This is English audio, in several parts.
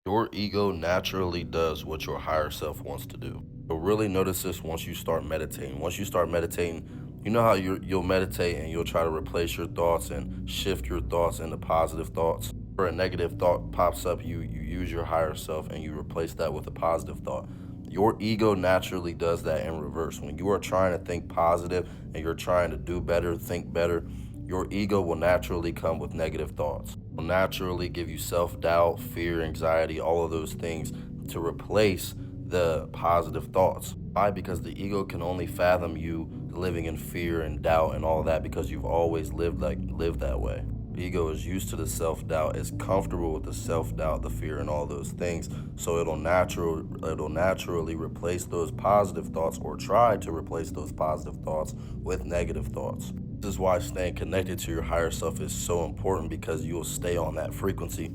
Your ego naturally does what your higher self wants to do. You'll really notice this once you start meditating. Once you start meditating, you know how you'll meditate and you'll try to replace your thoughts and shift your thoughts into positive thoughts. Or a negative thought pops up, you use your higher self and you replace that with a positive thought. Your ego naturally does that in reverse. When you are trying to think positive and you're trying to do better, think better, your ego will naturally come with negative thoughts. It will naturally give you self-doubt, fear, anxiety, all of those things to replace the positive thoughts. Why? Because the ego can only fathom you living in fear and doubt and all that because you've always lived that way. Ego is used to the self-doubt, is comfortable with the self-doubt, the fear, and all those things. So it'll naturally replace those positive thoughts or try to replace those positive thoughts with negative thoughts. This is why staying connected to your higher self is so important because you'll stay on that frequency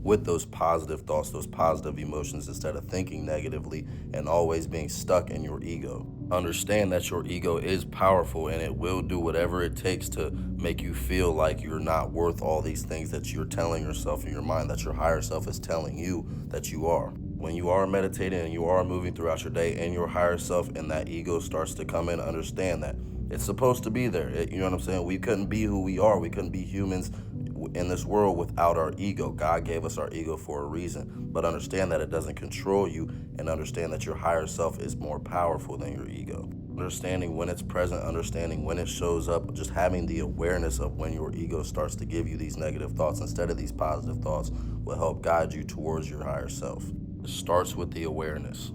with those positive thoughts, those positive emotions instead of thinking negatively and always being stuck in your ego. Understand that your ego is powerful and it will do whatever it takes to make you feel like you're not worth all these things that you're telling yourself in your mind, that your higher self is telling you that you are. When you are meditating and you are moving throughout your day and your higher self and that ego starts to come in, understand that it's supposed to be there. You know what I'm saying? We couldn't be who we are. We couldn't be humans in this world without our ego. God gave us our ego for a reason. But understand that it doesn't control you and understand that your higher self is more powerful than your ego. Understanding when it's present, understanding when it shows up, just having the awareness of when your ego starts to give you these negative thoughts instead of these positive thoughts will help guide you towards your higher self. It starts with the awareness.